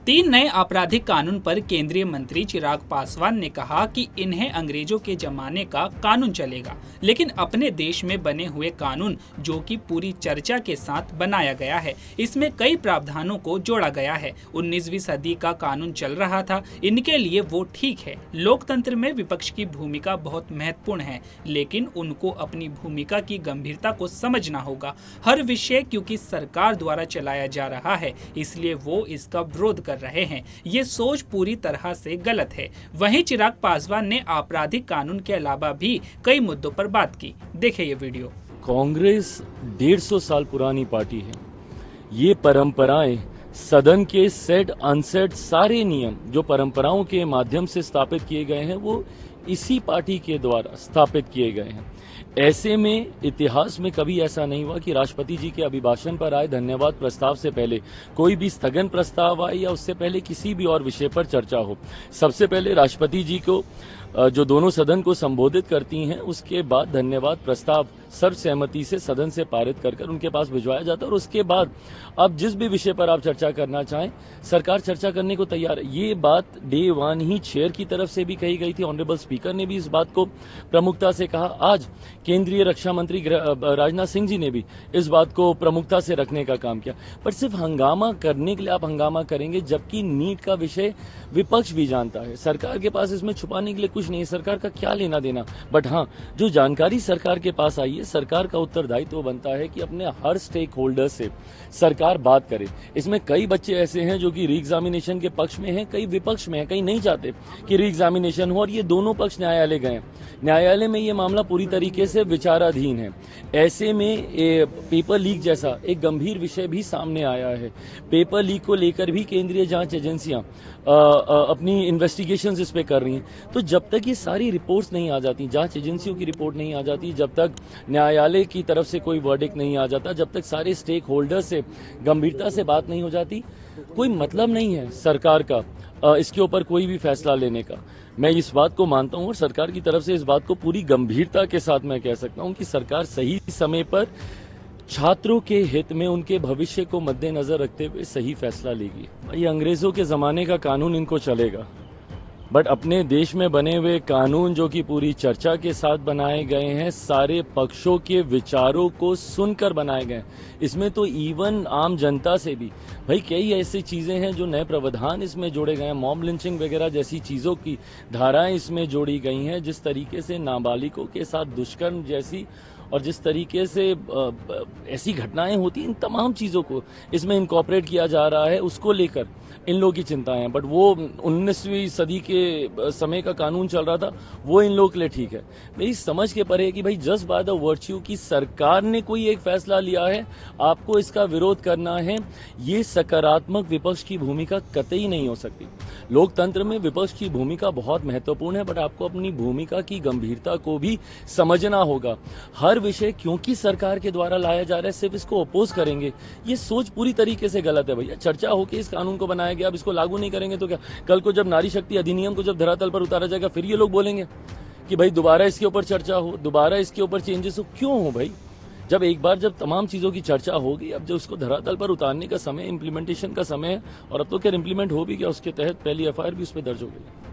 तीन नए आपराधिक कानून पर केंद्रीय मंत्री चिराग पासवान ने कहा कि इन्हें अंग्रेजों के जमाने का कानून चलेगा, लेकिन अपने देश में बने हुए कानून जो कि पूरी चर्चा के साथ बनाया गया है, इसमें कई प्रावधानों को जोड़ा गया है। 19वीं सदी का कानून चल रहा था, इनके लिए वो ठीक है। लोकतंत्र में विपक्ष की भूमिका बहुत महत्वपूर्ण है, लेकिन उनको अपनी भूमिका की गंभीरता को समझना होगा। हर विषय क्योंकि सरकार द्वारा चलाया जा रहा है, इसलिए वो इसका विरोध कर रहे हैं। ये सोच पूरी तरह से गलत है। वहीं चिराग पासवान ने आपराधिक कानून के अलावा भी कई मुद्दों पर बात की। देखिए ये वीडियो। कांग्रेस 150 साल पुरानी पार्टी है। ये परंपराएं, सदन के सेट अनसेट सारे नियम जो परंपराओं के माध्यम से स्थापित किए गए हैं, वो इसी पार्टी के द्वारा स्थापित किए गए हैं। ऐसे में इतिहास में कभी ऐसा नहीं हुआ कि राष्ट्रपति जी के अभिभाषण पर आए धन्यवाद प्रस्ताव से पहले कोई भी स्थगन प्रस्ताव आए या उससे पहले किसी भी और विषय पर चर्चा हो। सबसे पहले राष्ट्रपति जी को जो दोनों सदन को संबोधित करती हैं, उसके बाद धन्यवाद प्रस्ताव सर्वसहमति से सदन से पारित कर उनके पास भिजवाया जाता है और उसके बाद अब जिस भी विषय पर आप चर्चा करना चाहें, सरकार चर्चा करने को तैयार है। ये बात डे वन ही चेयर की तरफ से भी कही गई थी। ऑनरेबल स्पीकर ने भी इस बात को प्रमुखता से कहा। आज केंद्रीय रक्षा मंत्री राजनाथ सिंह जी ने भी इस बात को प्रमुखता से रखने का काम किया। पर सिर्फ हंगामा करने के लिए आप हंगामा करेंगे, जबकि नीट का विषय विपक्ष भी जानता है। सरकार के पास इसमें छुपाने के लिए कुछ नहीं है, सरकार का क्या लेना देना। बट हाँ, जो जानकारी सरकार के पास आई है, सरकार का उत्तरदायित्व बनता है कि अपने हर स्टेक होल्डर से सरकार बात करे। इसमें कई बच्चे ऐसे हैं जो कि री एग्जामिनेशन के पक्ष में हैं, कई विपक्ष में हैं, कई नहीं चाहते कि री एग्जामिनेशन हो, और ये दोनों पक्ष न्यायालय गए। न्यायालय में ये मामला पूरी तरीके से विचाराधीन है। ऐसे में पेपर लीक जैसा एक गंभीर विषय भी सामने आया है। पेपर लीक को लेकर भी केंद्रीय जांच एजेंसियां अपनी इन्वेस्टिगेशंस इस पे कर रही हैं। तो जब तक ये सारी रिपोर्ट्स नहीं आ जाती, जांच एजेंसियों की रिपोर्ट नहीं आ जाती, जब तक न्यायालय की तरफ से कोई वर्डिक्ट नहीं आ जाता, जब तक सारे स्टेक होल्डर से गंभीरता से बात नहीं हो जाती, कोई मतलब नहीं है सरकार का इसके ऊपर कोई भी फैसला लेने का। मैं इस बात को मानता हूं और सरकार की तरफ से इस बात को पूरी गंभीरता के साथ मैं कह सकता हूं कि सरकार सही समय पर छात्रों के हित में, उनके भविष्य को मद्देनजर रखते हुए सही फैसला लेगी। भाई, अंग्रेजों के जमाने का कानून इनको चलेगा, बट अपने देश में बने हुए कानून जो कि पूरी चर्चा के साथ बनाए गए हैं, सारे पक्षों के विचारों को सुनकर बनाए गए। इसमें तो इवन आम जनता से भी भाई कई ऐसी चीजें हैं जो नए प्रावधान इसमें जोड़े गए हैं। मॉब लिंचिंग वगैरह जैसी चीजों की धाराएं इसमें जोड़ी गई हैं। जिस तरीके से नाबालिगों के साथ दुष्कर्म जैसी और जिस तरीके से ऐसी घटनाएं होती, इन तमाम चीजों को इसमें इनकॉर्पोरेट किया जा रहा है, उसको लेकर इन लोगों की चिंताएं हैं। बट वो 19वीं सदी के समय का कानून चल रहा था, वो इन लोगों के लिए ठीक है। मेरी समझ के परे है कि भाई जस्ट बाय द वर्च्यू की सरकार ने कोई एक फैसला लिया है, आपको इसका विरोध करना है, ये सकारात्मक विपक्ष की भूमिका कतई नहीं हो सकती। लोकतंत्र में विपक्ष की भूमिका बहुत महत्वपूर्ण है, बट आपको अपनी भूमिका की गंभीरता को भी समझना होगा। हर विषय क्योंकि सरकार के द्वारा लाया जा रहा है, सिर्फ इसको अपोज करेंगे, ये सोच पूरी तरीके से गलत है। भैया, चर्चा होकर इस कानून को बनाया गया, अब इसको लागू नहीं करेंगे तो क्या? कल को जब नारी शक्ति अधिनियम को जब धरातल पर उतारा जाएगा, फिर ये लोग बोलेंगे कि भाई दोबारा इसके ऊपर चर्चा हो, दोबारा इसके ऊपर चेंजेस हो। क्यों हो भाई? जब एक बार जब तमाम चीजों की चर्चा होगी, अब जब उसको धरातल पर उतारने का समय, इंप्लीमेंटेशन का समय है, और अब तो क्या इंप्लीमेंट हो भी गया, उसके तहत पहली एफआईआर भी उस पर दर्ज हो गई।